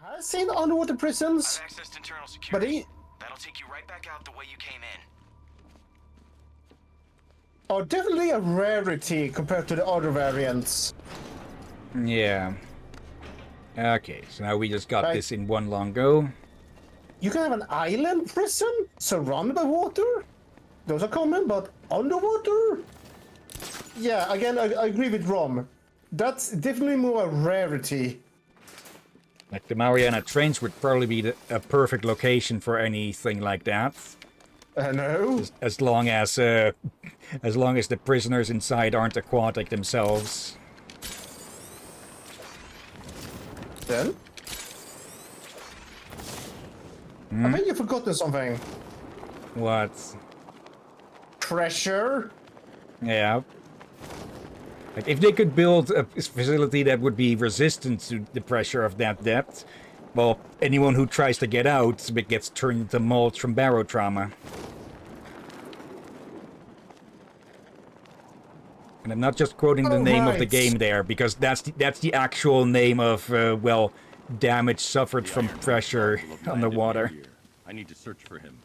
I've seen underwater prisons, I've accessed internal but security. That'll take you right back out the way you came in. are definitely a rarity compared to the other variants. Yeah. Okay, so now we just got Like, this in one long go. you can have an island prison surrounded by water? Those are common, but underwater? Yeah, again, I agree with Rom. That's definitely more a rarity. Like the Mariana Trench would probably be a perfect location for anything like that. I know. As long as the prisoners inside aren't aquatic themselves. Then? I think you've forgotten something. What? Pressure? Yeah. Like, if they could build a facility that would be resistant to the pressure of that depth, well, anyone who tries to get out gets turned into mulch from barotrauma. And I'm not just quoting the name of the game there, because that's the actual name of, well, damage suffered from pressure on the water. I need to search for him.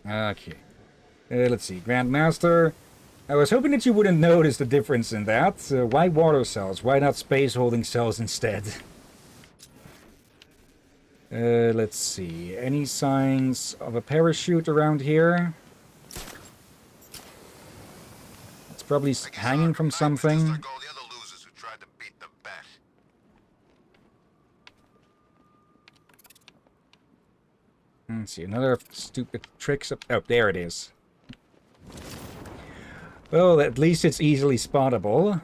Okay. Let's see. Grandmaster. I was hoping that you wouldn't notice the difference in that. Why water cells? Why not space holding cells instead? Let's see. Any signs of a parachute around here? It's probably hanging from something. Let's see, another stupid tricks up. Oh, there it is. Well, at least it's easily spottable.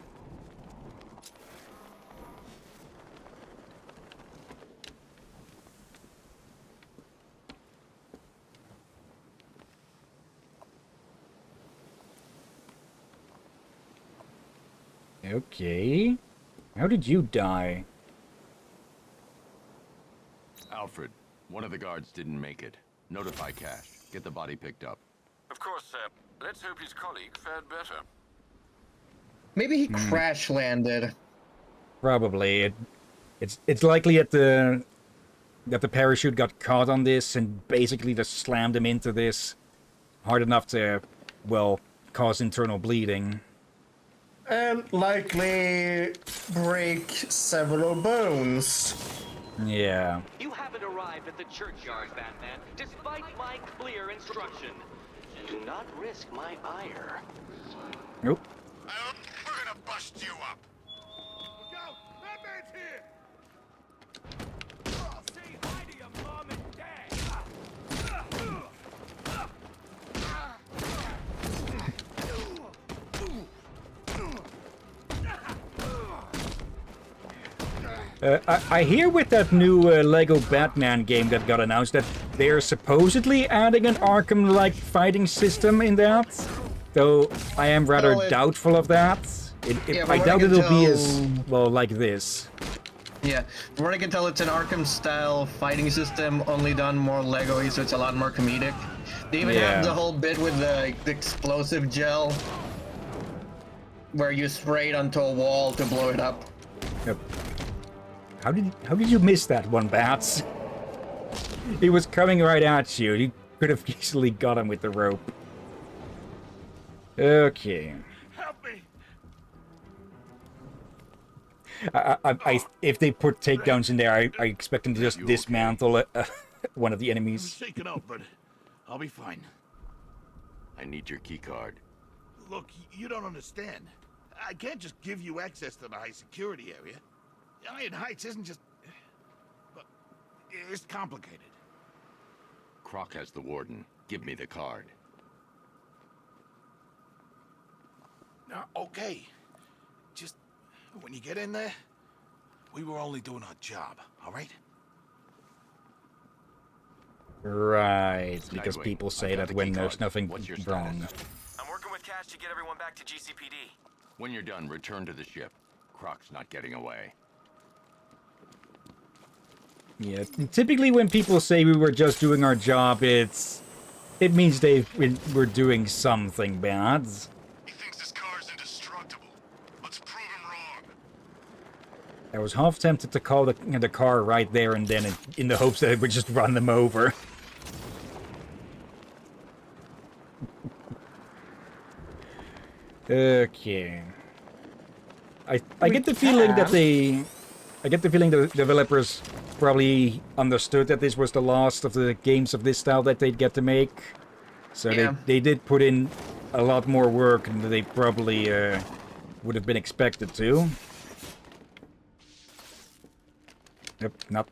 Okay. How did you die? Alfred, one of the guards didn't make it. Notify Cash. Get the body picked up. Of course, sir. Let's hope his colleague fared better. Maybe he crash landed. Probably. It's likely that the parachute got caught on this and basically just slammed him into this hard enough to, well, cause internal bleeding. And likely break several bones. Yeah. You haven't arrived at the churchyard, Batman, despite my clear instruction. Do not risk my ire. Nope. We're gonna bust you up. Look out! Batman's here! Oh, say hi to your mom and dad. I hear with that new Lego Batman game that got announced that they're supposedly adding an Arkham-like fighting system in that. Though I am rather doubtful of that. I doubt it'll be as, well, like this. Yeah, from what I can tell, it's an Arkham-style fighting system, only done more Lego-y, so it's a lot more comedic. They even have the whole bit with the explosive gel, where you spray it onto a wall to blow it up. Yep. How did you miss that one, Bats? He was coming right at you. You could have easily got him with the rope. Okay. Help me! If they put takedowns in there, I expect them to just dismantle one of the enemies. Shaken up, but I'll be fine. I need your key card. Look, you don't understand. I can't just give you access to the high security area. Iron Heights isn't just... But it's complicated. Croc has the warden. Give me the card. Okay. Just, when you get in there, we were only doing our job, all right? Right, because people say that when there's nothing wrong. I'm working with Cash to get everyone back to GCPD. When you're done, return to the ship. Croc's not getting away. Yeah, typically when people say we were just doing our job, it means we're doing something bad. He thinks this car's indestructible. Let's prove him wrong. I was half tempted to call the car right there and then in the hopes that it would just run them over. Okay. I get the feeling that I get the feeling the developers probably understood that this was the last of the games of this style that they'd get to make. So Yeah. they did put in a lot more work than they probably would have been expected to. Yep, not...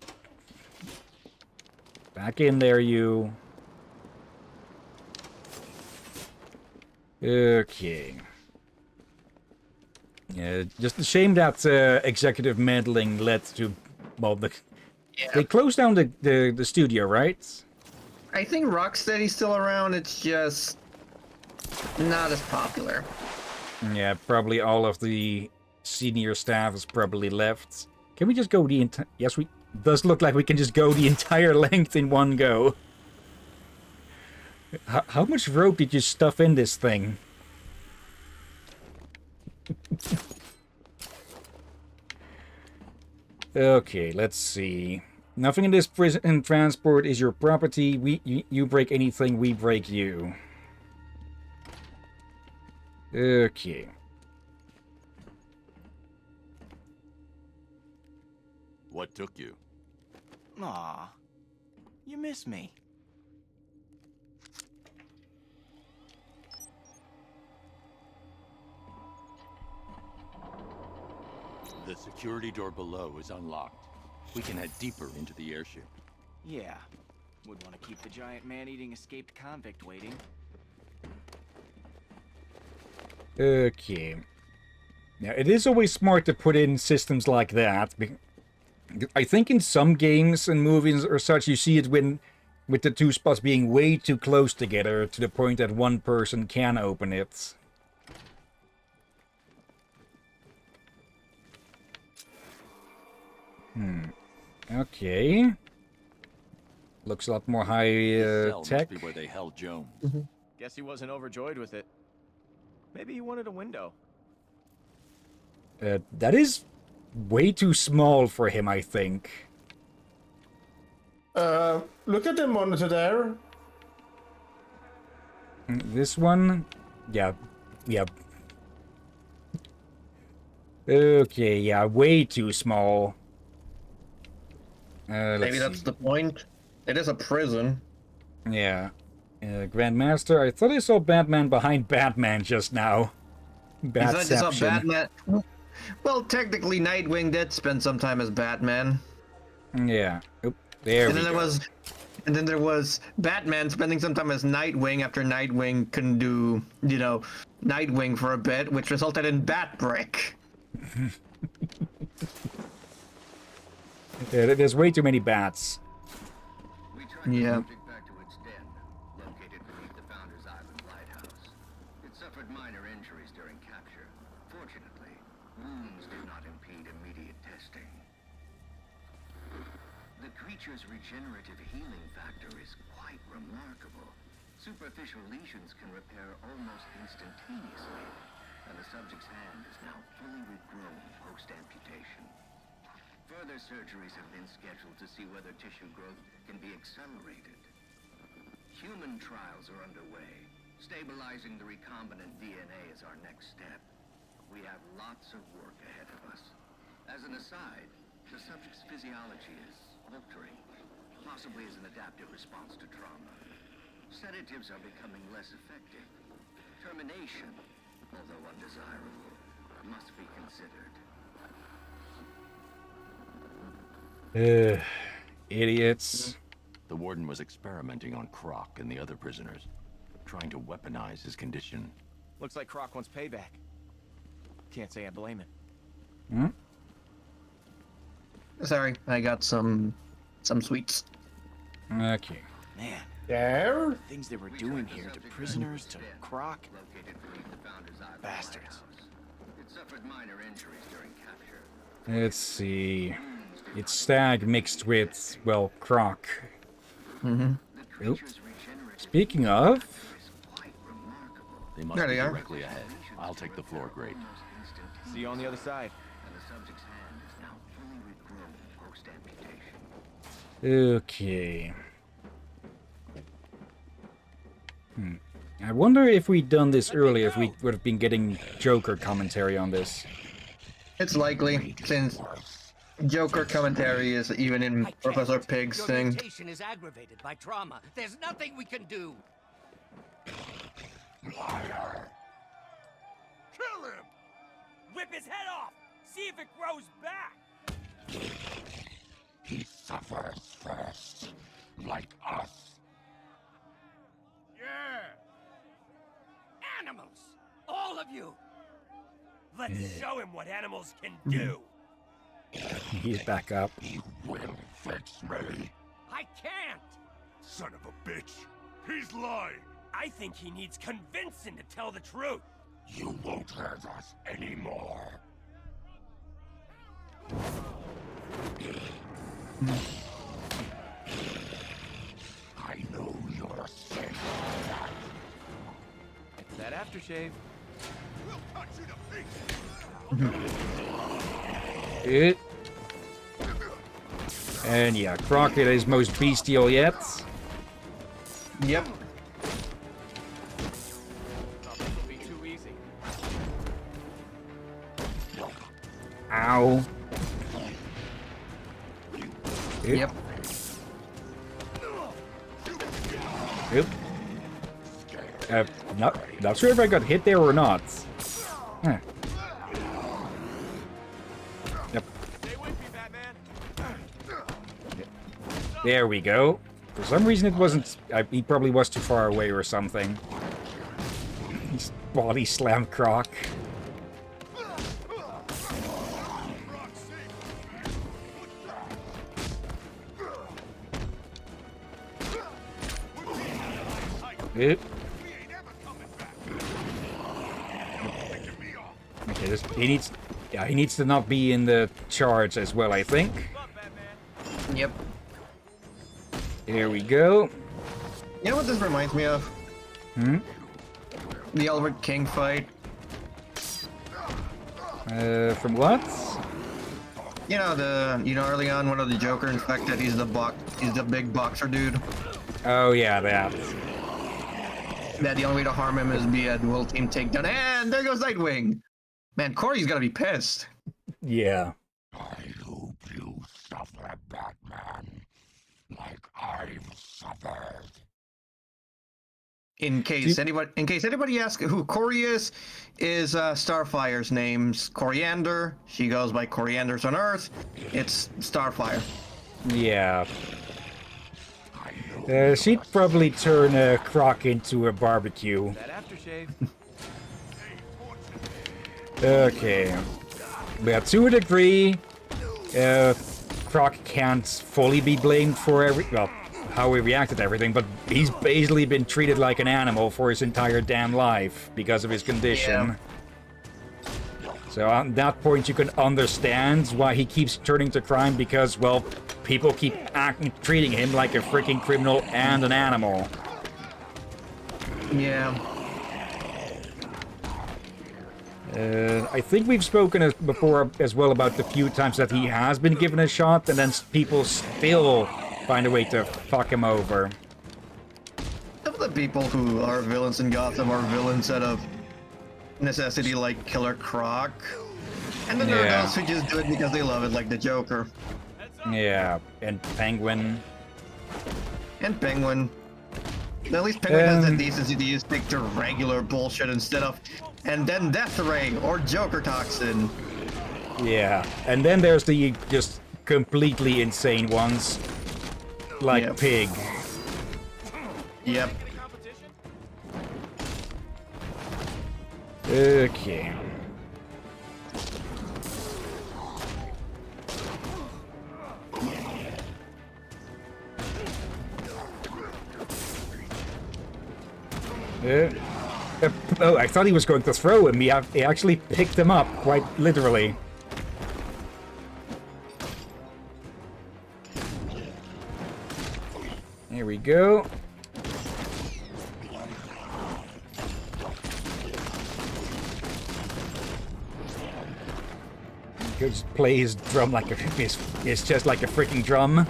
Back in there, you. Okay. Yeah, just a shame that executive meddling led to... Well, they closed down the studio, right? I think Rocksteady's still around, it's just not as popular. Yeah, probably all of the senior staff has probably left. Can we just go the entire... Yes, we... Does look like we can just go the entire length in one go. How much rope did you stuff in this thing? Okay, let's see. Nothing in this prison transport is your property. You break anything, we break you. Okay. What took you? Aw, you miss me. The security door below is unlocked. We can head deeper into the airship. Yeah, would want to keep the giant man-eating escaped convict waiting. Okay. Now, it is always smart to put in systems like that. I think in some games and movies or such, you see it with the two spots being way too close together to the point that one person can open it. Okay. Looks a lot more high This cell tech. must be where they held Jones. Guess he wasn't overjoyed with it. Maybe he wanted a window. That is way too small for him, I think. Look at the monitor there. This one? Yeah. Okay, yeah, way too small. Maybe that's the point. It is a prison. Yeah. Grandmaster, I thought I saw Batman behind Batman just now. Is that just a Batception. Batman? Well, technically, Nightwing did spend some time as Batman. Yeah. Oop, there And we then go. there was Batman spending some time as Nightwing after Nightwing couldn't do, Nightwing for a bit, which resulted in Batbrick. Yeah, there's way too many bats. Yeah. Back to its den, located beneath the Founders Island lighthouse. It suffered minor injuries during capture. Fortunately, wounds did not impede immediate testing. The creature's regenerative healing factor is quite remarkable. Superficial lesions can repair almost instantaneously, and the subject's hand is now fully regrown post-amputation. Further surgeries have been scheduled to see whether tissue growth can be accelerated. Human trials are underway. Stabilizing the recombinant DNA is our next step. We have lots of work ahead of us. As an aside, the subject's physiology is altering, possibly as an adaptive response to trauma. Sedatives are becoming less effective. Termination, although undesirable, must be considered. Idiots. The warden was experimenting on Croc and the other prisoners, trying to weaponize his condition. Looks like Croc wants payback. Can't say I blame him. Sorry, I got some sweets. Okay. Man, There. things they were doing here to prisoners, to Croc. Located beneath the Founders Island Bastards. lighthouse. It suffered minor injuries during capture. Let's see. It's Stag mixed with, well, Croc. The Oop. creature's regenerative Speaking of... is quite remarkable. They must There be they are. directly ahead. I'll take the floor grade. See you on the other side. And the subject's hand is now Okay. I wonder if we'd done this earlier, if we would have been getting Joker commentary on this. It's likely, since Joker commentary is even in Professor Pig's Your thing. mutation is aggravated by trauma. There's nothing we can do. Liar! Kill him! Rip his head off! See if it grows back! He suffers first, like us. Yeah! Animals! All of you! Let's show him what animals can do! He's back up. He will fix me. I can't! Son of a bitch! He's lying! I think he needs convincing to tell the truth! You won't hurt us anymore. I know you're sick. That aftershave. We'll cut you to pieces. It. And yeah, Crockett is most bestial yet. Yep. Thought this would be too easy. Ow. Yep. Yep. Not sure if I got hit there or not. Huh. Yep. Stay with me, Batman. There we go. For some reason it wasn't... he probably was too far away or something. He's body slammed Croc. Yep. Okay, this, he needs... Yeah, he needs to not be in the charge as well, I think. Yep. Here we go. You know what this reminds me of? Hmm? The Albert King fight. From what? You know early on one of the Joker infected, he's the big boxer dude. Oh yeah, that. That the only way to harm him is be a dual team takedown. And there goes Nightwing! Man, Corey's gotta be pissed. Yeah. I hope you suffer, Batman, like I've suffered. In case anybody asks who Corey is Starfire's name's Coriander. She goes by Corianders on Earth. It's Starfire. Yeah. She'd probably turn Croc into a barbecue. That aftershave. Okay. But to a degree, Croc can't fully be blamed for how he reacted to everything, but he's basically been treated like an animal for his entire damn life because of his condition. Yeah. So at that point you can understand why he keeps turning to crime, because, well, people keep treating him like a freaking criminal and an animal. Yeah. I think we've spoken before as well about the few times that he has been given a shot and then people still find a way to fuck him over. Some of the people who are villains in Gotham are villains out of necessity, like Killer Croc. And then there are those who just do it because they love it, like the Joker. Yeah, and Penguin. And Penguin. At least Penguin has the decency to stick to regular bullshit instead of and then Death Ray or Joker Toxin. Yeah, and then there's the just completely insane ones. Like Pig. Yep. Okay. Oh, I thought he was going to throw him. He actually picked him up, quite literally. Here we go. Just play his drum like his chest like a freaking drum.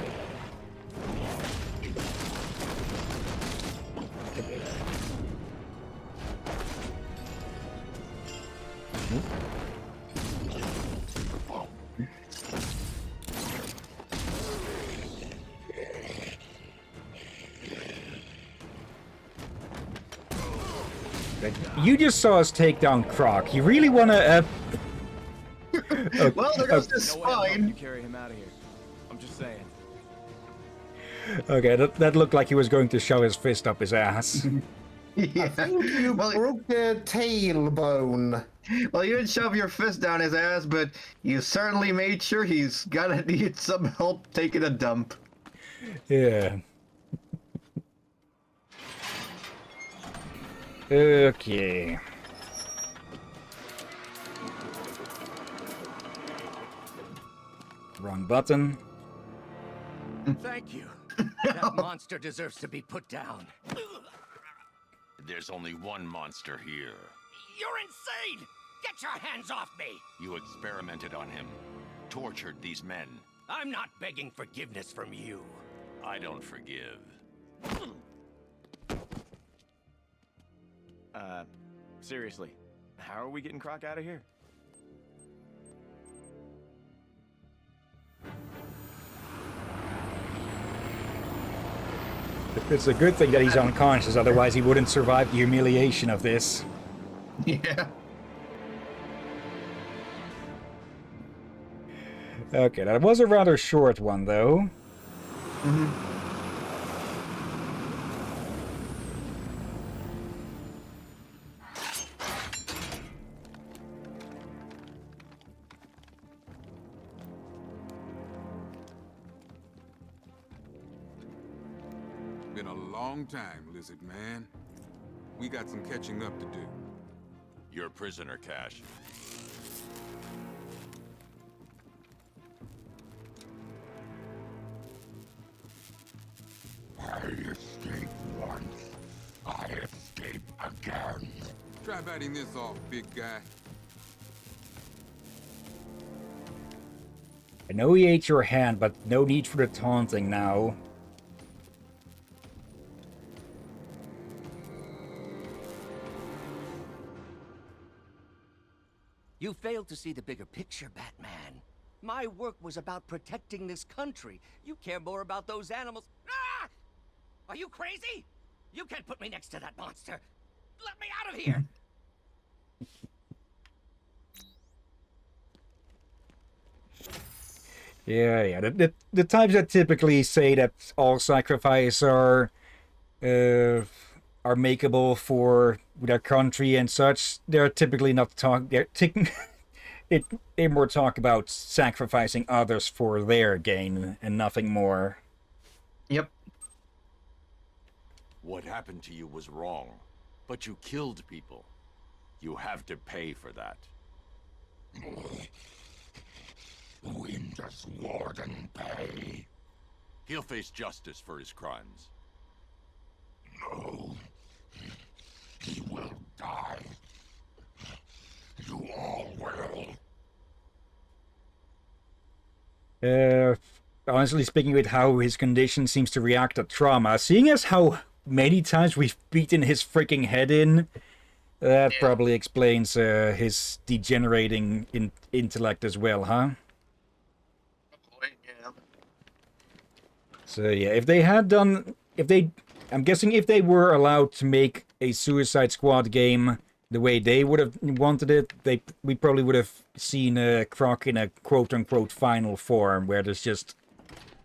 You just saw us take down Croc. You really wanna, Well, there goes his No way I'm helping you spine. carry him out of here. I'm just saying. Okay, that looked like he was going to shove his fist up his ass. Yeah. I think you Well, broke the tailbone. well, you didn't shove your fist down his ass, but you certainly made sure he's gonna need some help taking a dump. Yeah. Okay. Wrong button. Thank you. That monster deserves to be put down. There's only one monster here. You're insane! Get your hands off me! You experimented on him, tortured these men. I'm not begging forgiveness from you. I don't forgive. Seriously, how are we getting Croc out of here? It's a good thing that he's unconscious, otherwise he wouldn't survive the humiliation of this. Yeah. Okay, that was a rather short one, though. Been a long time, Lizard Man. We got some catching up to do. You're a prisoner, Cash. I escaped once. I escape again. Try biting this off, big guy. I know he ate your hand, but no need for the taunting now. You failed to see the bigger picture, Batman. My work was about protecting this country. You care more about those animals. Ah! Are you crazy? You can't put me next to that monster. Let me out of here! Yeah. The types that typically say that all sacrifice are makeable for their country and such, they're typically not they more talk about sacrificing others for their gain and nothing more. Yep. What happened to you was wrong, but you killed people. You have to pay for that. When does Warden pay? He'll face justice for his crimes. No. He will die. You all will. Honestly speaking, with how his condition seems to react to trauma, seeing as how many times we've beaten his freaking head in, that probably explains his degenerating intellect as well, huh? Yeah. So yeah, I'm guessing if they were allowed to make a Suicide Squad game the way they would have wanted it, we probably would have seen Croc in a quote-unquote final form, where there's just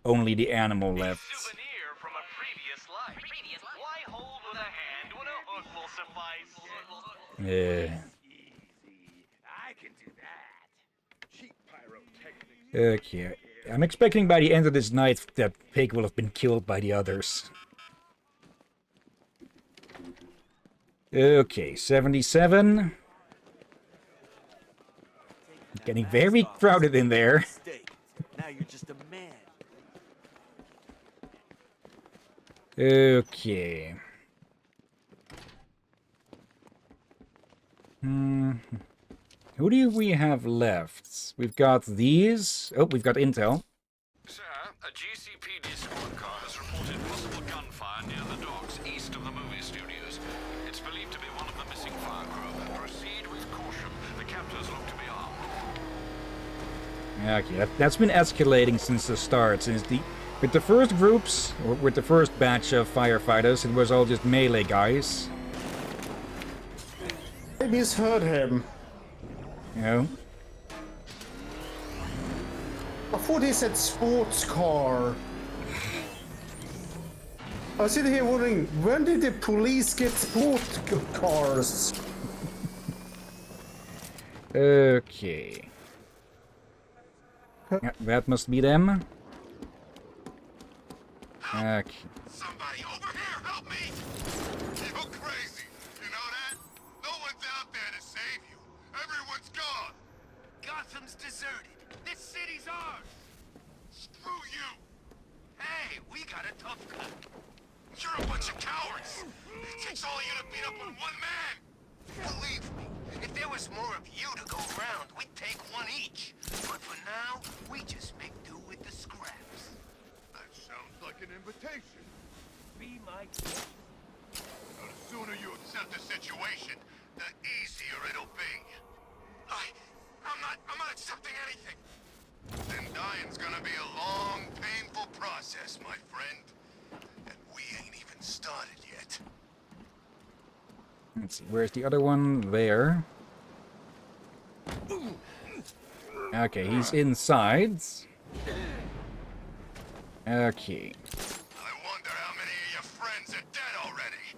only the animal left. Souvenir from a previous life. Why hold with a hand when a hook will suffice? Yeah. I can do that. Cheap pyrotechnics. Okay. I'm expecting by the end of this night that Pig will have been killed by the others. Okay, 77. Getting very crowded in there. Now you're just a man. Okay. Who do we have left? We've got these. Oh, we've got intel. Sir, a GCPD squad car has reported possible gunfire near the docks east of the movie studios. It's believed to be one of the missing fire crew. Proceed with caution. The captors look to be armed. Okay, that's been escalating since the start. With the first groups, or with the first batch of firefighters, it was all just melee guys. misheard him. No. I thought he said sports car. I was sitting here wondering, when did the police get sports cars? Okay. Yeah, that must be them. Okay. Somebody over here, help me! You're crazy. You know that? No one's out there to save you. Everyone's gone. Gotham's deserted. This city's ours. Screw you. Hey, we got a tough cut. You're a bunch of cowards. It takes all of you to beat up on one man. Believe me, if there was more of you to go around, we'd take one each. But for now, we just make do with the scraps. That sounds like an invitation. Be my guest. Now, the sooner you accept the situation, the easier it'll be. I'm not accepting anything. Then dying's gonna be a long, painful process, my friend. And we ain't even started yet. Let's see, where's the other one? There. Okay, he's inside. Okay. I wonder how many of your friends are dead already.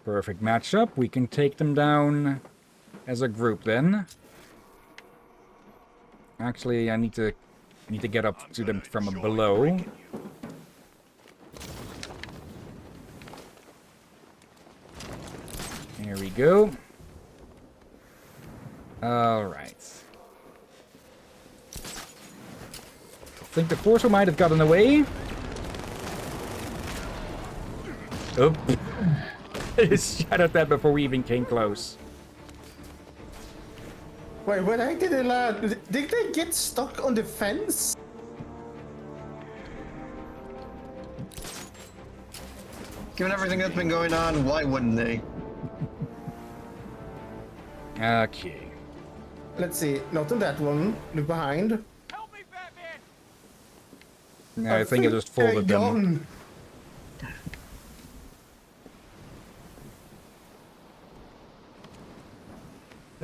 Perfect matchup. We can take them down as a group then. Actually, I need to get up to them from below. There we go. All right. I think the portal might have gotten away. Oh. I just shot that before we even came close. Wait, when I did it last, did they get stuck on the fence? Given everything that's been going on, why wouldn't they? Okay. Let's see, not on that one. Look behind. Help me, Batman! No, I think I just folded them. Gone.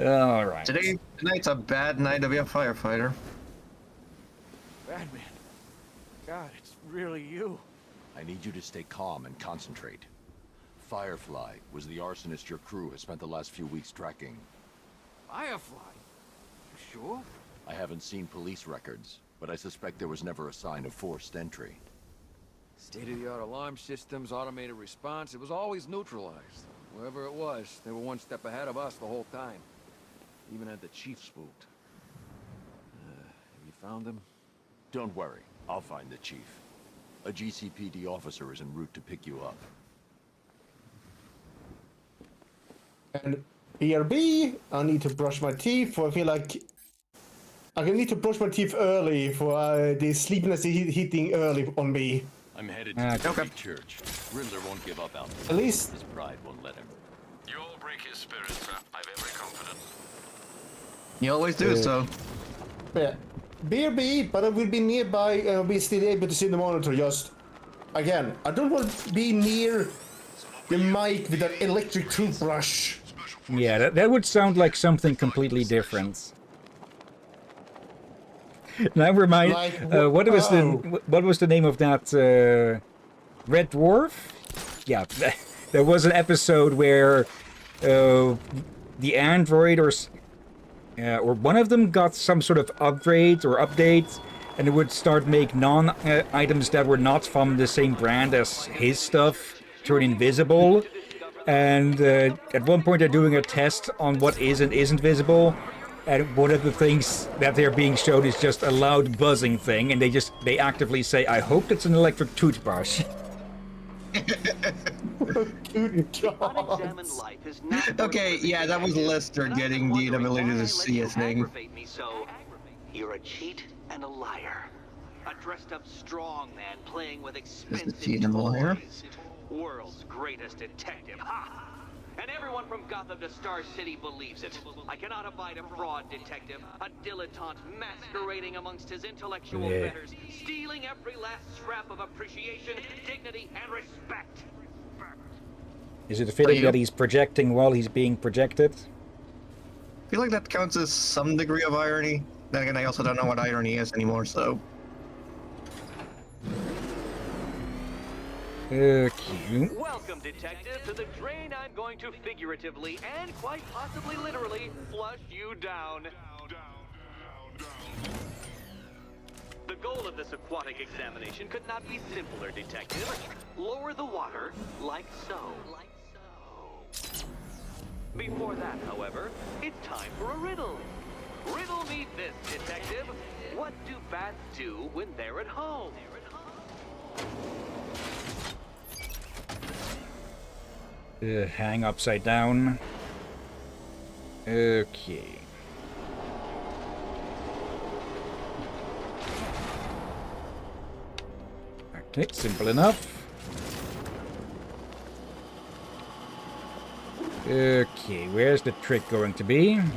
All right. Tonight's a bad night to be a firefighter. Batman. God, it's really you. I need you to stay calm and concentrate. Firefly was the arsonist your crew has spent the last few weeks tracking. Firefly? You sure? I haven't seen police records, but I suspect there was never a sign of forced entry. State-of-the-art alarm systems, automated response, it was always neutralized. Wherever it was, they were one step ahead of us the whole time. Even had the chief spooked. Have you found him? Don't worry, I'll find the chief. A GCPD officer is en route to pick you up. And BRB, I need to brush my teeth, for I feel like I need to brush my teeth early for the sleepiness hitting early on me. I'm headed to the Catholic Church. Riddler won't give up out there. At least his pride won't let him. You all break his spirit, sir. I've every confidence. You always do, so. Yeah. BRB, but I will be nearby and I'll be still able to see the monitor. Just again, I don't want to be near the mic with that electric toothbrush. Yeah, that would sound like something completely different. Now remind what was the name of that Red Dwarf? Yeah, there was an episode where the android or one of them got some sort of upgrade or update, and it would start make items that were not from the same brand as his stuff turn invisible. And at one point they're doing a test on what is and isn't visible. And one of the things that they're being showed is just a loud buzzing thing, and they actively say, "I hope it's an electric toothbrush." Okay, yeah, that was Lester getting the inability to see a thing. So you're a cheat and a liar. A dressed up strong man playing with expensive cheat and a liar? toys. World's greatest detective. Ha! And everyone from Gotham to Star City believes it. I cannot abide a fraud detective, a dilettante masquerading amongst his intellectual betters, stealing every last scrap of appreciation, dignity, and respect. Is it fitting that he's projecting while he's being projected? I feel like that counts as some degree of irony. Then again, I also don't know what irony is anymore, so... Okay. Welcome, detective, to the drain I'm going to figuratively and quite possibly literally flush you down. The goal of this aquatic examination could not be simpler, detective. Lower the water like so. Before that, however, it's time for a riddle. Riddle me this, detective. What do bats do when they're at home? Hang upside down. Okay. Okay, simple enough. Okay, where's the trick going to be? That's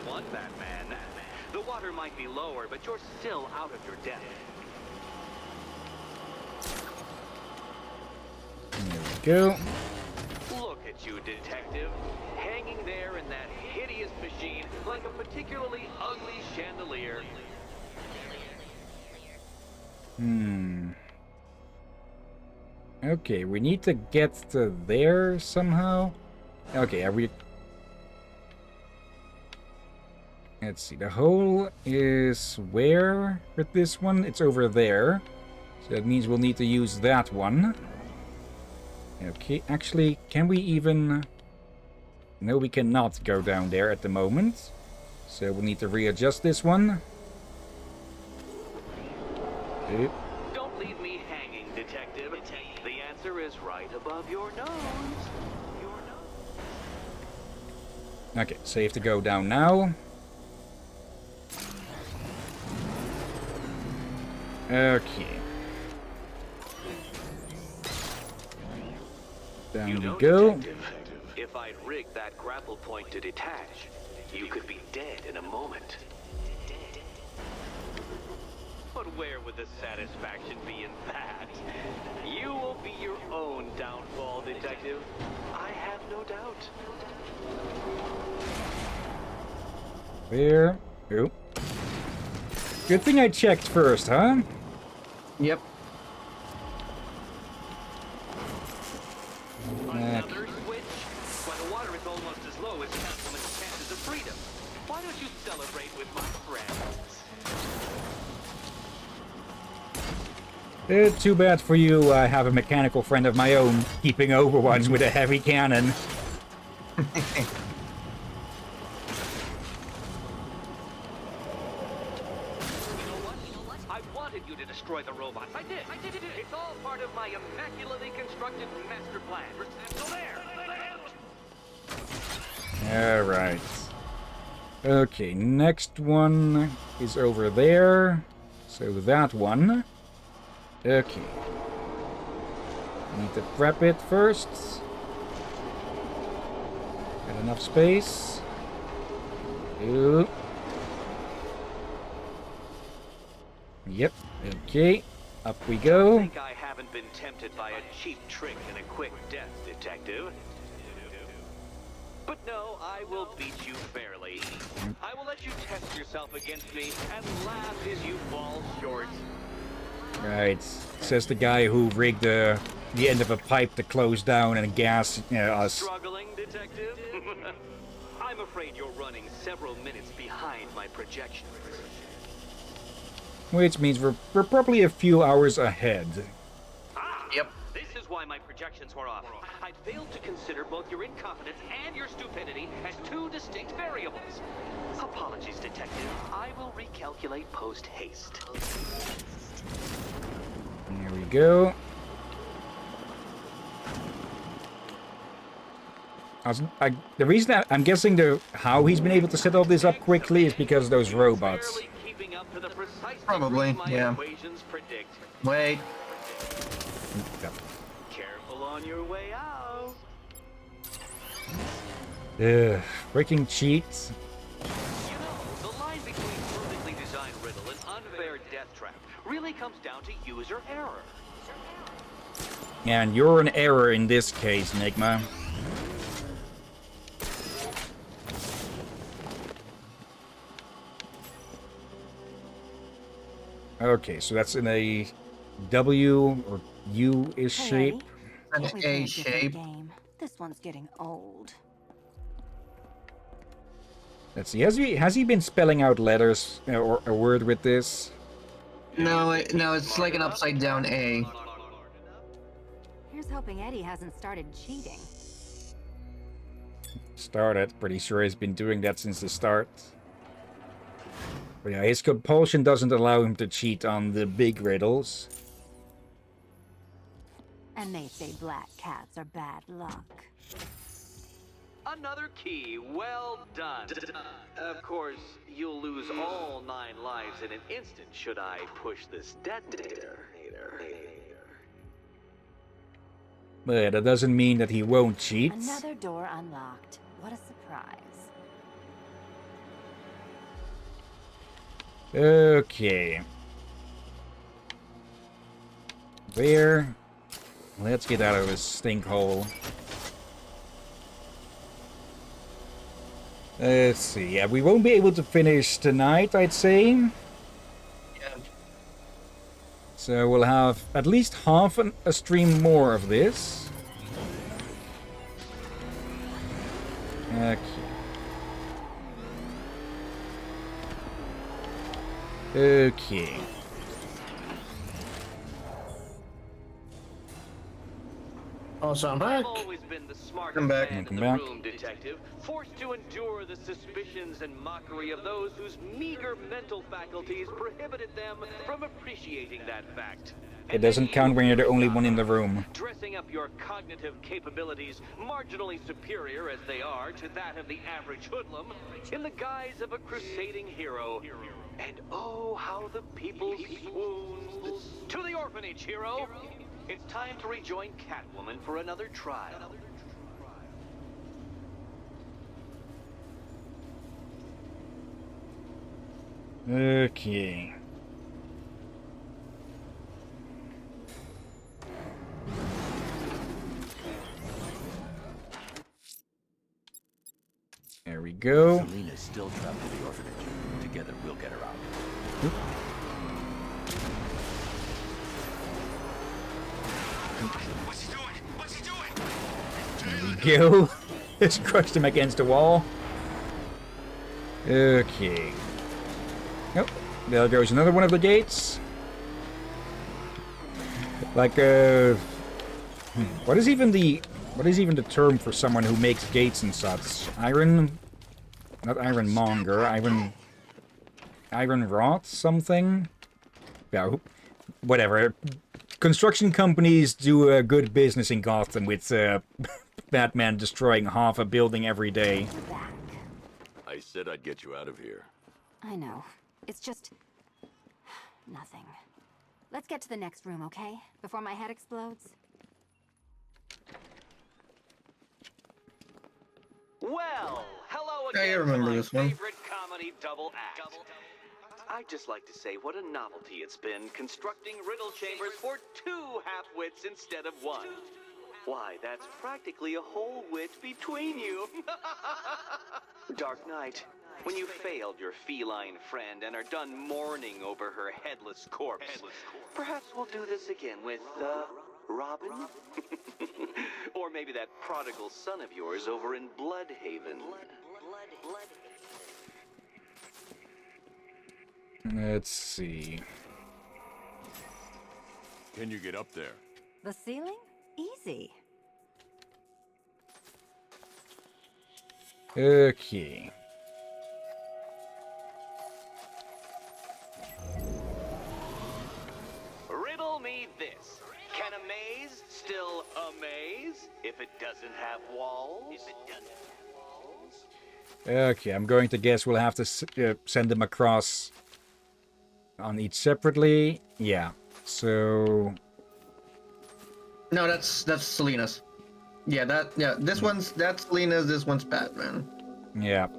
one, Batman. The water might be lower, but you're still out of your depth. There we go. Look at you, detective. Hanging there in that hideous machine like a particularly ugly chandelier. Okay, we need to get to there somehow. Okay, are we... Let's see, the hole is where with this one? It's over there. So that means we'll need to use that one. Okay, actually, can we even... No, we cannot go down there at the moment. So we'll need to readjust this one. Okay. Don't leave me hanging, detective. The answer is right above your nose. Okay, safe to go down now. Okay. Down we go. Detective, if I'd rigged that grapple point to detach, you could be dead in a moment. But where would the satisfaction be in that? You will be your own downfall, detective. I have no doubt. There. Oh. Good thing I checked first, huh? Yep. Another switch? When the water is almost as low as Councilman's chances of freedom. Why don't you celebrate with my friends? Too bad for you, I have a mechanical friend of my own keeping Overwatch with a heavy cannon. You to destroy the robots. I did. It's all part of my immaculately constructed master plan. So there. Alright. Okay, next one is over there. So that one. Okay. Need to prep it first. Got enough space. Ooh. Yep. Okay. Up we go. I think I haven't been tempted by a cheap trick and a quick death, detective. But no, I will beat you fairly. I will let you test yourself against me and laugh as you fall short. Right. Says the guy who rigged the end of a pipe to close down and gas us. Struggling, detective? I'm afraid you're running several minutes behind my projections. Which means we're probably a few hours ahead. Yep. This is why my projections were off. I failed to consider both your incompetence and your stupidity as two distinct variables. Apologies, detective. I will recalculate post-haste. There we go. The reason that I'm guessing how he's been able to set all this up quickly is because of those robots. Probably, yeah. Wait. Careful on your way out. Freaking cheats. You know, the line between perfectly designed riddle and unfair death trap really comes down to user error. And you're an error in this case, Nigma. Okay, so that's in a W or U-ish shape. An We play A a different shape. game. This one's getting old. Let's see. Has he been spelling out letters or a word with this? No, no, it's like an upside down A. Here's hoping Eddie hasn't started cheating. Started. Pretty sure he's been doing that since the start. But yeah, his compulsion doesn't allow him to cheat on the big riddles. And they say black cats are bad luck. Another key, well done. Of course, you'll lose all 9 lives in an instant should I push this detonator. But that doesn't mean that he won't cheat. Another door unlocked. What a surprise. Okay. There. Let's get out of this stink hole. Let's see. Yeah, we won't be able to finish tonight, I'd say. Yeah. So we'll have at least half a stream more of this. Okay. Okay. Oh, so I'm back. I've always been the smartest I'm back. man in the Welcome back. room, detective, forced to endure the suspicions and mockery of those whose meager mental faculties prohibited them from appreciating that fact. It doesn't count when you're the only one in the room. Dressing up your cognitive capabilities, marginally superior as they are to that of the average hoodlum, in the guise of a crusading hero. And oh, how the people swooned. To the orphanage, hero! It's time to rejoin Catwoman for another trial. Okay. There we go. Selena's still trapped in the orphanage. Together, we'll get her out. What's he doing? What's he doing? There we go. Just crushed him against the wall. Okay. Nope. There goes another one of the gates. Like, what is even the term for someone who makes gates and such? Not ironmonger, iron rot something? Yeah, whatever. Construction companies do a good business in Gotham with Batman destroying half a building every day. We're back. I said I'd get you out of here. I know. It's just... nothing. Let's get to the next room, okay? Before my head explodes. Well, hello I again. remember to my this one. favorite comedy double act. I'd just like to say what a novelty it's been constructing riddle chambers for 2 half-wits instead of 1. Why, that's practically a whole wit between you. Dark Knight, when you failed your feline friend and are done mourning over her headless corpse, perhaps we'll do this again with, Robin? Or maybe that prodigal son of yours over in Bloodhaven. Let's see. Can you get up there? The ceiling? Easy. Okay. Riddle me this. Can a maze still amaze if it doesn't have walls? Okay, I'm going to guess we'll have to send them across on each separately. Yeah, so... No, that's Selena's. Yeah, this one's, that's Selena's, this one's Batman. Yeah.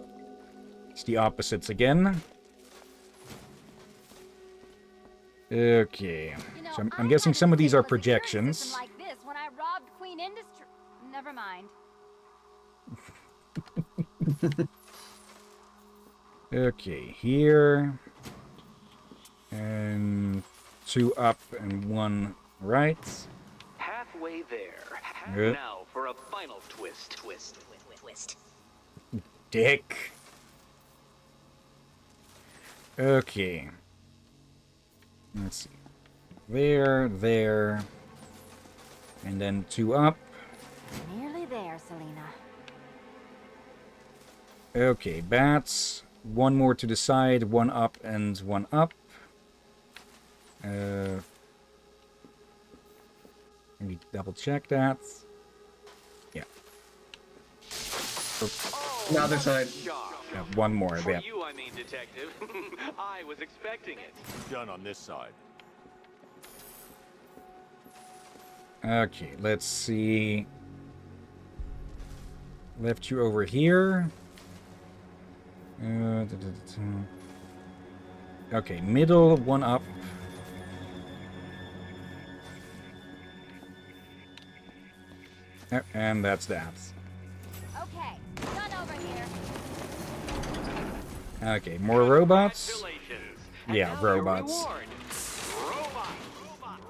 It's the opposites again. Okay. You know, So I'm guessing some of these are projections. Like this when I robbed Queen Industry. Never mind. Okay, here. And 2 up and 1 right. Halfway there. Good. Now for a final twist. Twist. Dick. Okay. Let's see. There. And then 2 up. Nearly there, Selena. Okay, bats. 1 more to the side, 1 up and 1 up. Let me double check that. Yeah. The other side. Yeah, 1 more. For Yeah. you, I mean, Detective. I was expecting it. Done on this side. Okay, let's see. Left you over here. Okay, middle, 1 up. And that's that. Okay, done over here. Okay, more robots. Congratulations. Yeah, And now your robots. reward. Robot.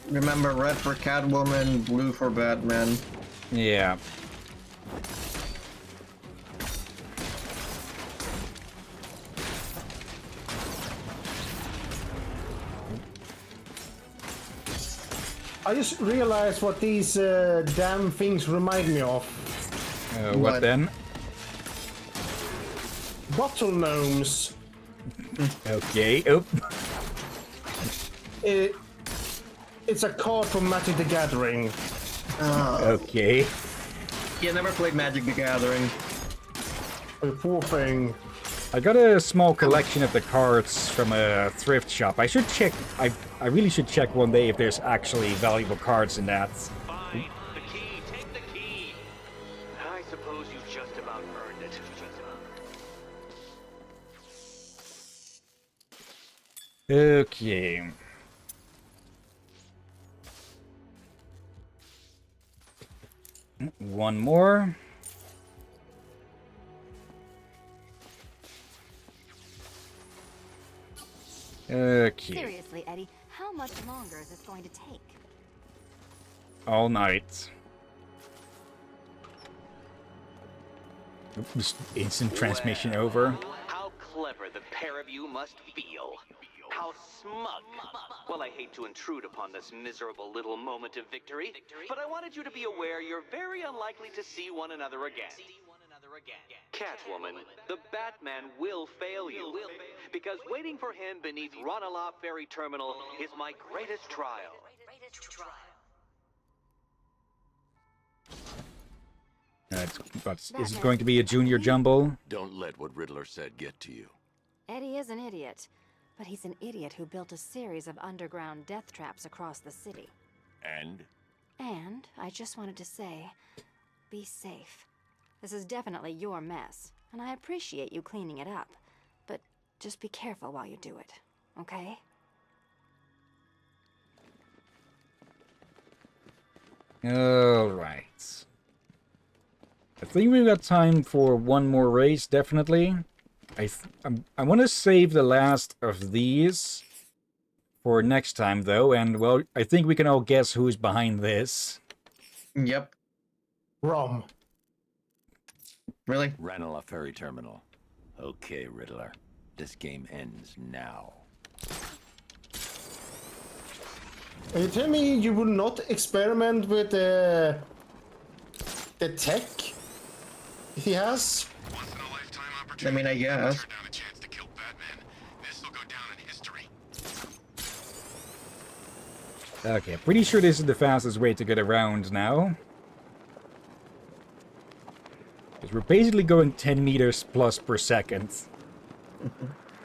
Remember, red for Catwoman, blue for Batman. Yeah. I just realized what these damn things remind me of. What then? Bottle gnomes. Okay. Oh. It's a card from Magic the Gathering. Okay. Yeah, never played Magic the Gathering. Poor thing. I got a small collection of the cards from a thrift shop. I should check. I really should check one day if there's actually valuable cards in that. Fine. The key. Take the key. I suppose you just about earned it. Okay. One more. Okay. Seriously, Eddie, how much longer is this going to take? All night. Oops, instant transmission over. How clever the pair of you must feel. How smug. Well, I hate to intrude upon this miserable little moment of victory, but I wanted you to be aware you're very unlikely to see one another again. Catwoman, the Batman will fail you, because waiting for him beneath Ranelagh Ferry Terminal is my greatest trial. But is it going to be a junior jumble? Don't let what Riddler said get to you. Eddie is an idiot, but he's an idiot who built a series of underground death traps across the city. And? And I just wanted to say, be safe. This is definitely your mess, and I appreciate you cleaning it up. But just be careful while you do it, okay? Alright. I think we've got time for one more race, definitely. I want to save the last of these for next time, though, and, well, I think we can all guess who's behind this. Yep. Rom. Really? Ranelagh Ferry Terminal. Okay, Riddler. This game ends now. Are you telling me you will not experiment with the tech he has? I mean, I guess. Okay, pretty sure this is the fastest way to get around now. Because we're basically going 10 meters plus per second.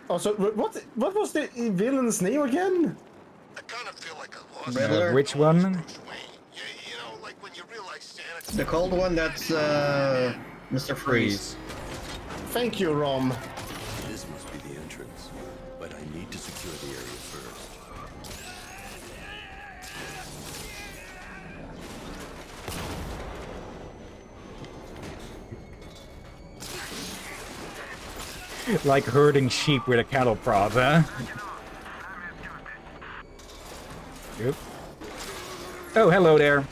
Also, what was the villain's name again? I kind of feel like I lost. Riddler? Which one? You know, like when you realize Santa. The cold one, that's Mr. Freeze. Thank you, Rom. This must be the entrance, but I need to secure the area first. Like herding sheep with a cattle prod, huh? Yep. Oh, hello there.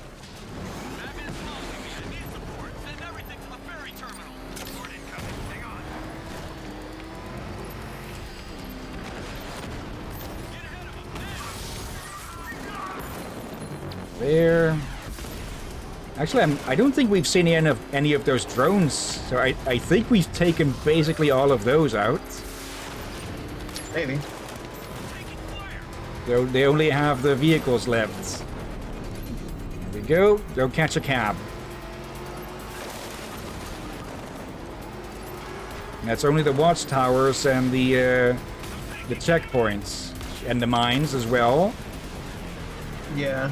There. Actually, I don't think we've seen any of those drones, so I think we've taken basically all of those out. Maybe. So they only have the vehicles left. There we go. Go catch a cab. And that's only the watchtowers and the checkpoints and the mines as well. Yeah.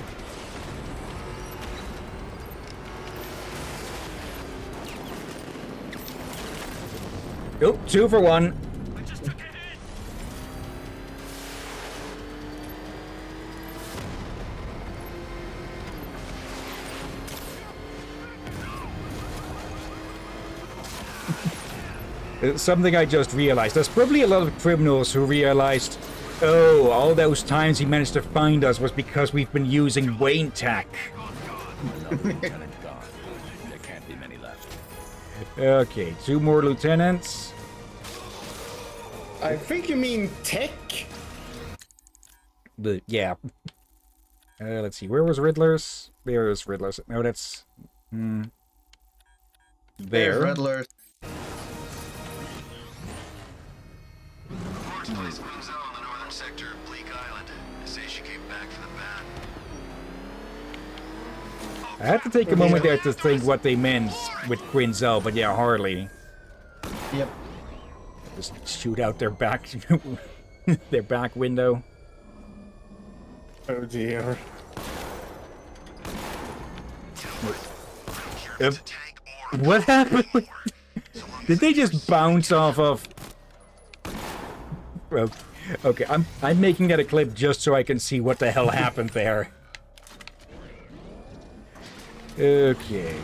Oh, 2 for 1. Something I just realized. There's probably a lot of criminals who realized, oh, all those times he managed to find us was because we've been using Wayne Tech. There can't be many left. Okay, 2 more lieutenants. I think you mean tech. Yeah. Let's see. Where was Riddler's? There is Riddler's. No, that's... there. There's Riddler's. Force Quinzel on the northern sector, Bleak Island. They say she came back for the ban. I had to take a moment there to think what they meant with Quinzel, but yeah, hardly. Yep. Just shoot out their back, their back window. Oh dear. What happened? Did they just bounce off of? Well, okay, I'm making that a clip just so I can see what the hell happened there. Okay.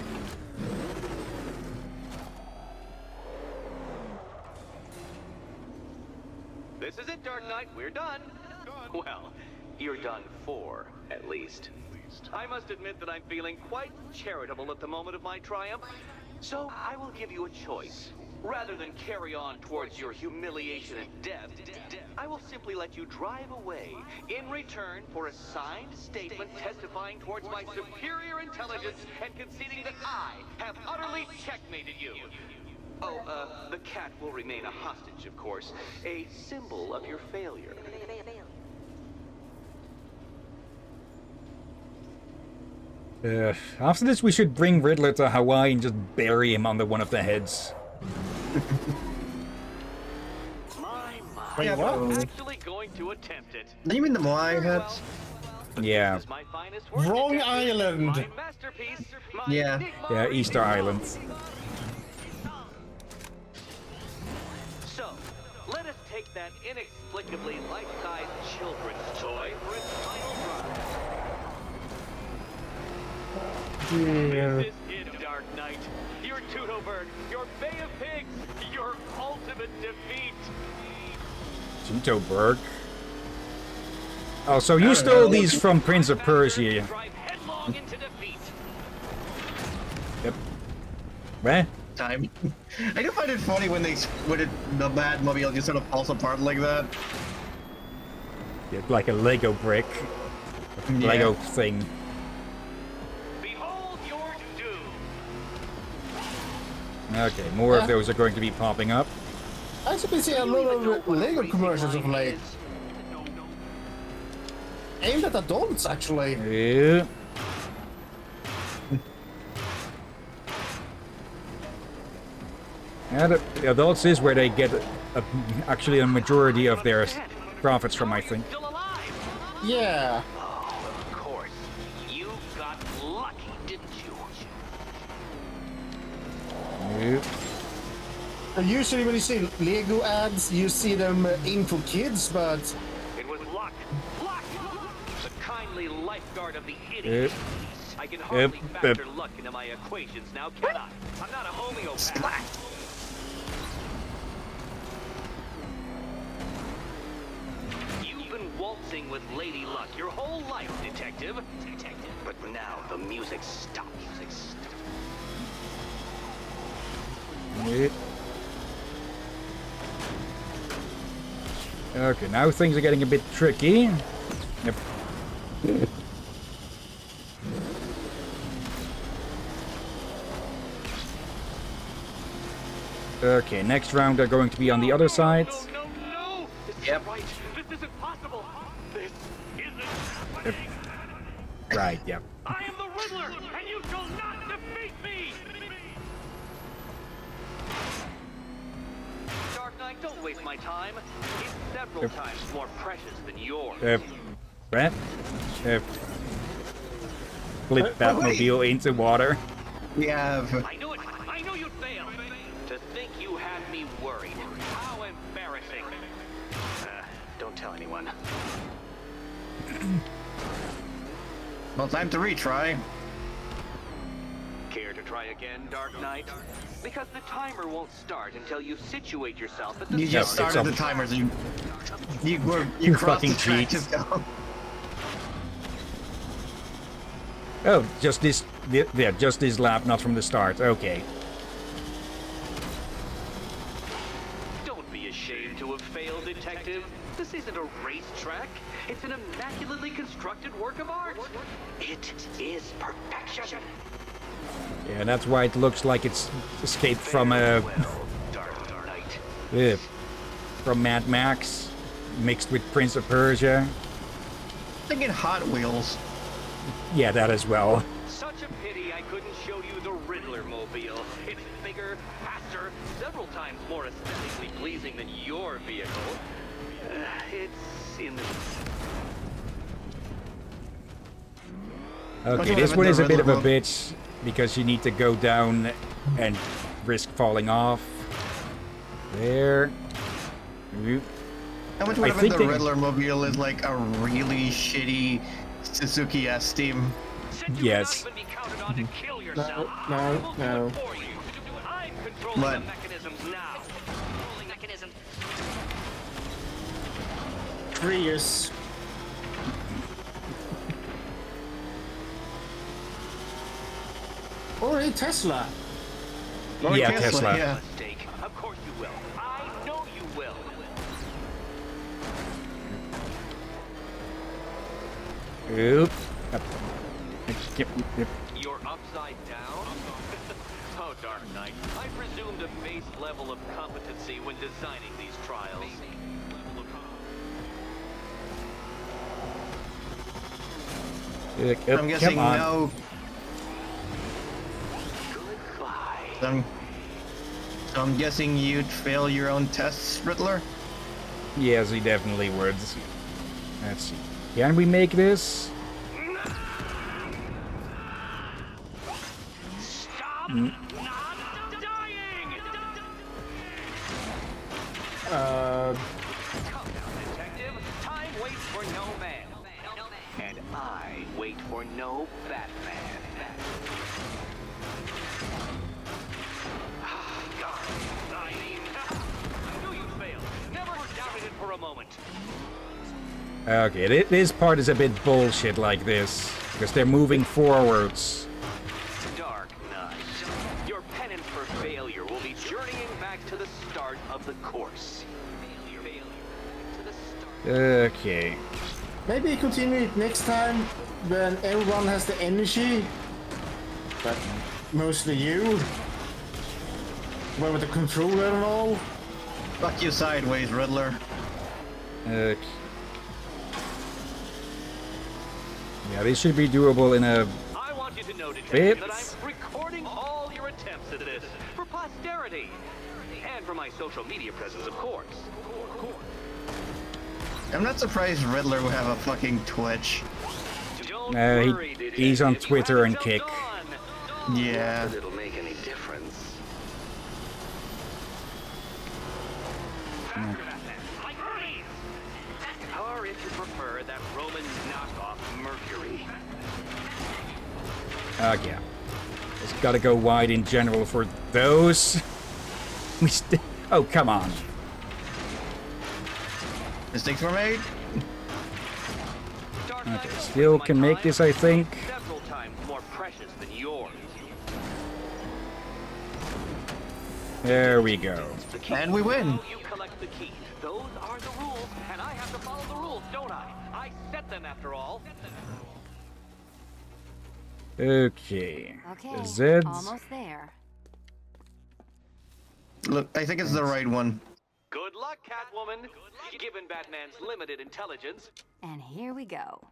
This is it, Dark Knight. We're done. Well, you're done for, at least. I must admit that I'm feeling quite charitable at the moment of my triumph. So I will give you a choice. Rather than carry on towards your humiliation and death, I will simply let you drive away in return for a signed statement testifying towards my superior intelligence and conceding that I have utterly checkmated you. Oh, the cat will remain a hostage, of course. A symbol of your failure. After this, we should bring Riddler to Hawaii and just bury him under one of the heads. Wait, what? I'm actually going to attempt it. Do you mean the Moai heads? Yeah. Wrong island. Yeah. Yeah, Easter Island. So, let us take that inexplicably life-sized children's toy for its final drive. Dear. This is it, Dark Knight. Your Tutoberg, your Bay of Pigs, your ultimate defeat. Tutoberg? Oh, so you stole these from Prince of Persia. Yep. Where? Time. I do find it funny when the Batmobile just sort of falls apart like that. Yeah, like a Lego brick. Lego thing. Behold your doom. Okay, more of those are going to be popping up. I actually been seeing a lot of Lego commercials of late. Aimed at adults, actually. Yeah. Yeah, the adults is where they get actually a majority of their profits from, I think. Yeah. Oh, of course. You got lucky, didn't you? Yep. Usually when you see Lego ads, you see them aimed for kids, but... It was luck. Luck! The kindly lifeguard of the idiot. I can hardly factor luck into my equations now, can I? I'm not a homeopath. waltzing with Lady Luck your whole life, Detective. But now the music stops. Yeah. Okay, now things are getting a bit tricky. Yep. Okay, next round are going to be on the other side. No! This Yep. isn't right. This isn't possible. This isn't Yep. happening. Right, yep. I am the Riddler, and you shall not defeat me! Dark Knight, don't waste my time. It's several times more precious than yours. Right? Flip Batmobile into water. We have. I knew it! I knew you'd fail! To think you had me worried. How embarrassing. Don't tell anyone. Well, time to retry. Care to try again, Dark Knight? Because the timer won't start until you situate yourself at the You just start. started the timers. You You crossed the fucking track. cheat. Just go. Oh, just this, yeah, just this lap, not from the start. Okay. Don't be ashamed to have failed, Detective. This isn't a racetrack. It's an immaculately constructed work of art. It is perfection. Yeah, that's why it looks like it's escaped from Dark Knight. from Mad Max, mixed with Prince of Persia. Thinking Hot Wheels. Yeah, that as well. Such a pity I couldn't show you the Riddler mobile. It's bigger, faster, several times more aesthetically pleasing than your vehicle. It's in the... Okay, this one is a bit of a bitch because you need to go down and risk falling off. There. How much would have been the Riddler mobile is like a really shitty Suzuki S-Team. Yes. No. What? Prius. Or a Tesla. Or Yeah, Tesla. Yeah. Of course you will. I know you will. Oop. Yep. You're upside down? Oh, Dark Knight. I presumed a base level of competency when designing these trials. I'm guessing Come on. no. Goodbye. So I'm guessing you'd fail your own tests, Riddler? Yes, he definitely would. Let's see. Can we make this? Stop not dying! Come now, Detective. Time waits for no man. And I wait for no Batman. I knew you'd fail. Never doubted it for a moment. Okay, this part is a bit bullshit like this, because they're moving forwards. Dark Knight. Your penance for failure will be journeying back to the start of the course. Failure to the start. Okay. Maybe continue it next time when everyone has the energy. But mostly you. Well, with the controller and all. Fuck you sideways, Riddler. Okay. Yeah, this should be doable in a I want you to know, Detective, bit. that I'm recording all your attempts at this for posterity. And for my social media presence, of course. I'm not surprised Riddler would have a fucking Twitch. Don't worry, he's on Detective, you Twitter haven't and Kick. jumped on. Yeah. Not that it'll make any difference. Like Hermes! Or if you prefer, that Roman knockoff Mercury. yeah. Just gotta go wide in general for those. Oh, come on. Mistakes were made. Okay, still can make this, I think. Several times more precious than yours. There we go. And we win. You collect the key. Those are the rules, and I have to follow the rules, don't I? I set them after all. Okay. Okay, Z. almost there. Look, I think it's the right one. Good luck, Catwoman. Given Batman's limited intelligence. And here we go.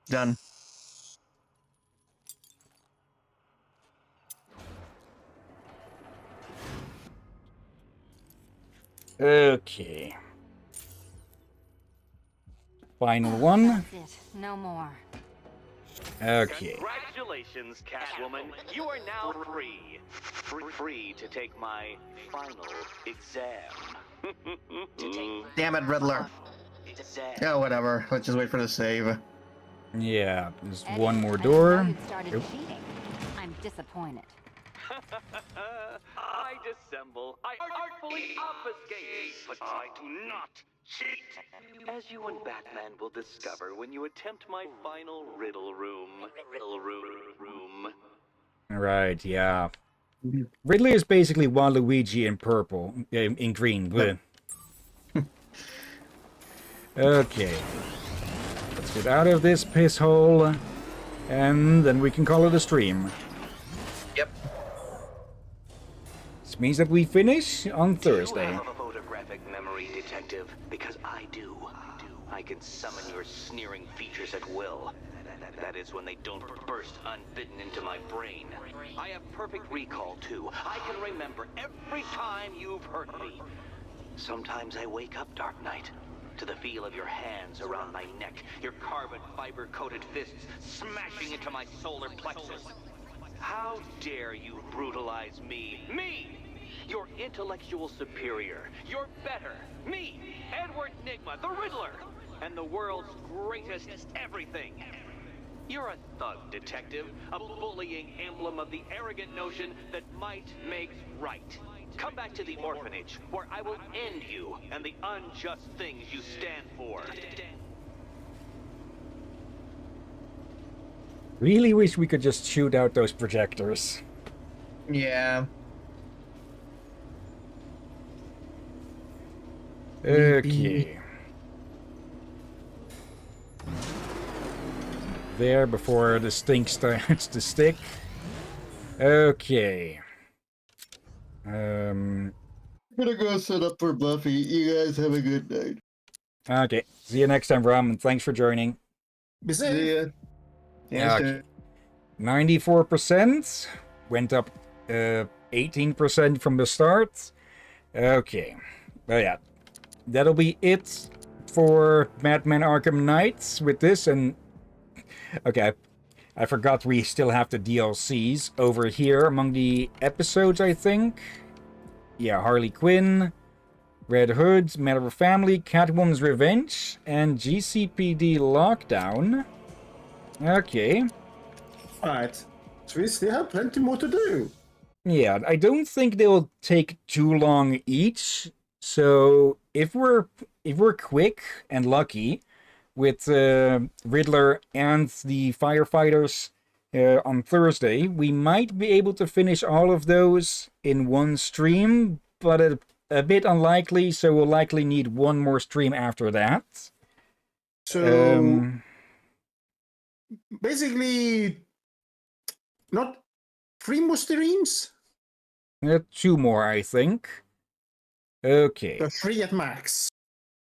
Done. Okay. Final one. That's it. No more. Okay. Congratulations, Catwoman. You are now free. Free to take my final exam. Damn it, Riddler. Yeah, whatever. Let's just wait for the save. Yeah, there's Eddie, one more I door. know you started Oop. cheating. I'm disappointed. I dissemble. I artfully obfuscate. But I do not cheat. As you and Batman will discover when you attempt my final riddle room. Right, yeah. Riddler is basically Waluigi in purple, in green. Bleh. Okay. Let's get out of this piss hole, and then we can call it a stream. Yep. This means that we finish on Thursday. You have a photographic memory, Detective, because I do. I can summon your sneering features at will. That is when they don't burst unbidden into my brain. I have perfect recall, too. I can remember every time you've hurt me. Sometimes I wake up, Dark Knight, to the feel of your hands around my neck, your carbon fiber-coated fists smashing into my solar plexus. How dare you brutalize me? Me! Your intellectual superior. Your better. Me, Edward Nygma, the Riddler, and the world's greatest everything. You're a thug, Detective, a bullying emblem of the arrogant notion that might makes right. Come back to the orphanage, where I will end you and the unjust things you stand for. Really wish we could just shoot out those projectors. Yeah. Okay. There before the stink starts to stick. Okay. I'm gonna go set up for Buffy. You guys have a good night. Okay. See you next time, Ram, and thanks for joining. Be safe. See ya. Yeah, Okay. 94% went up 18% from the start. Okay. Well, yeah. That'll be it for Batman Arkham Knights with this. And okay, I forgot we still have the DLCs over here among the episodes, I think. Yeah, Harley Quinn, Red Hood, Matter of Family, Catwoman's Revenge, and GCPD Lockdown. Okay. Alright. So we still have plenty more to do. Yeah, I don't think they'll take too long each. So if we're quick and lucky with Riddler and the firefighters on Thursday, we might be able to finish all of those in one stream, but a bit unlikely, so we'll likely need one more stream after that. So basically, not 3 more streams? 2 more, I think. Okay. 3 at max.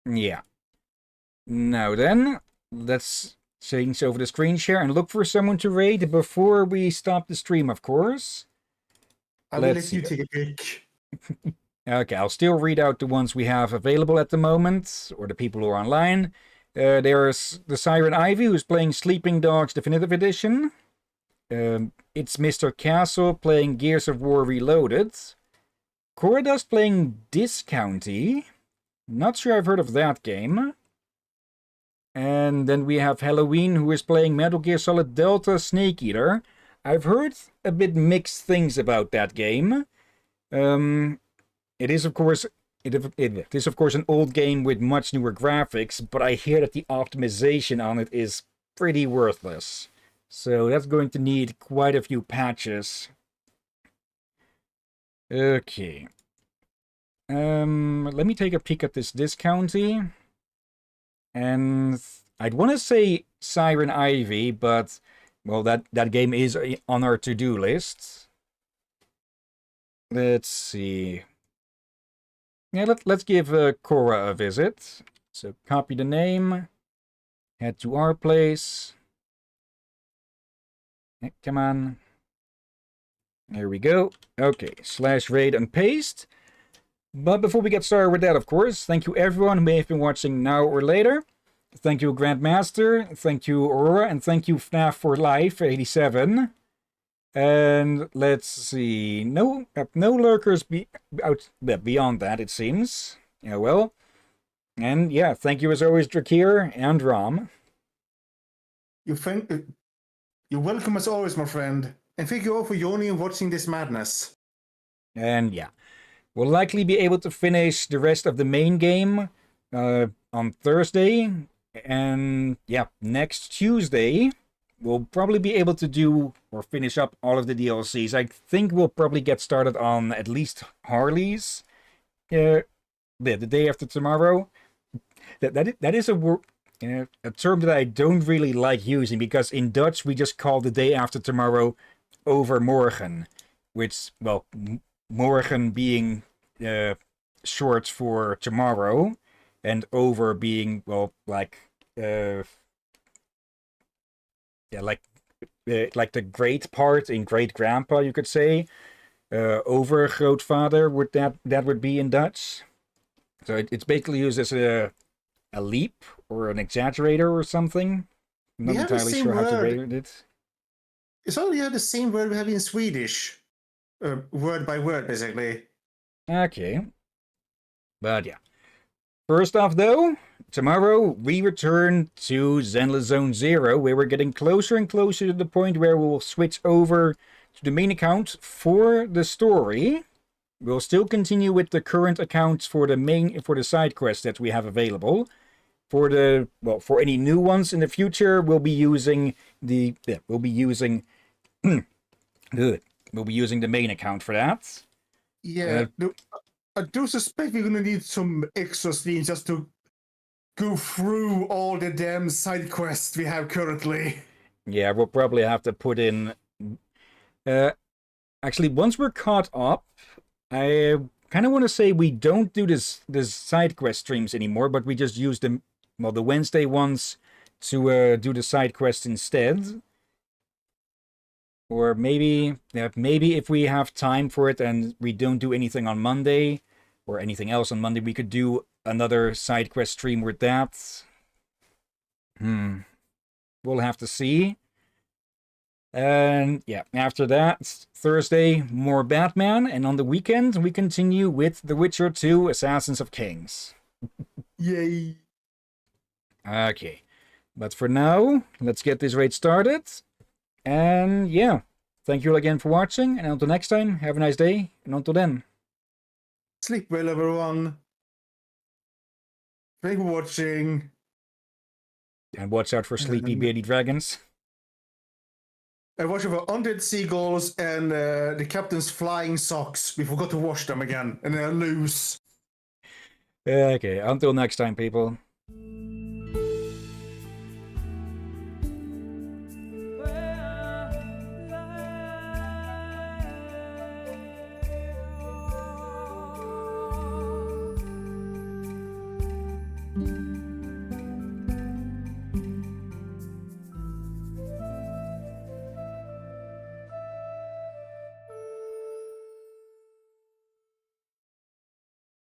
Yeah. Now then, let's change over the screen share and look for someone to raid before we stop the stream, of course. I will let you take a pick. Okay, I'll still read out the ones we have available at the moment, or the people who are online. There's the Siren Ivy, who's playing Sleeping Dogs Definitive Edition. It's Mr. Castle playing Gears of War Reloaded. Corridus playing Discounty. Not sure I've heard of that game. And then we have Halloween, who is playing Metal Gear Solid Delta Snake Eater. I've heard a bit mixed things about that game. It is of course an old game with much newer graphics, but I hear that the optimization on it is pretty worthless. So that's going to need quite a few patches. Okay. Let me take a peek at this discounty. And I'd want to say Siren Ivy, but, well, that game is on our to-do list. Let's see. Yeah, let's give Cora a visit. So copy the name. Head to our place. Come on. There we go. Okay, /raid and paste. But before we get started with that, of course, thank you everyone who may have been watching now or later. Thank you, Grandmaster. Thank you, Aurora. And thank you, FNAF for Life 87. And let's see. No lurkers beyond that, it seems. Yeah, well. And yeah, thank you as always, Drakir and Rom. You're welcome as always, my friend. And thank you all for joining and watching this madness. And yeah. We'll likely be able to finish the rest of the main game on Thursday. And yeah, next Tuesday, we'll probably be able to do or finish up all of the DLCs. I think we'll probably get started on at least Harley's the day after tomorrow. That is a term that I don't really like using, because in Dutch we just call the day after tomorrow overmorgen, which, well, morgen being short for tomorrow, and over being, well, like like the great part in great grandpa, you could say. Overgrootvader that would be in Dutch. So it's basically used as a leap or an exaggerator or something. I'm not entirely sure how to rate it. It's only the same word we have in Swedish. Word by word, basically. Okay. But yeah. First off, though, tomorrow we return to Zenless Zone 0, where we're getting closer and closer to the point where we'll switch over to the main account for the story. We'll still continue with the current accounts for the side quests that we have available. For any new ones in the future, we'll be using the main account for that. Yeah, I do suspect we're gonna need some extra streams just to go through all the damn side quests we have currently. Yeah, we'll probably have to put in. Actually, once we're caught up, I kind of want to say we don't do this side quest streams anymore, but we just use the Wednesday ones to do the side quests instead. Or maybe if we have time for it and we don't do anything on Monday or anything else on Monday, we could do another side quest stream with that. We'll have to see. And yeah, after that, Thursday, more Batman. And on the weekend, we continue with The Witcher 2, Assassins of Kings. Yay. Okay. But for now, let's get this raid started. And yeah, thank you all again for watching, and until next time, have a nice day, and until then. Sleep well, everyone. Thank you for watching. And watch out for sleepy beardy dragons. And watch out for undead seagulls and the captain's flying socks. We forgot to wash them again, and they're loose. Okay, until next time, people. Thank you.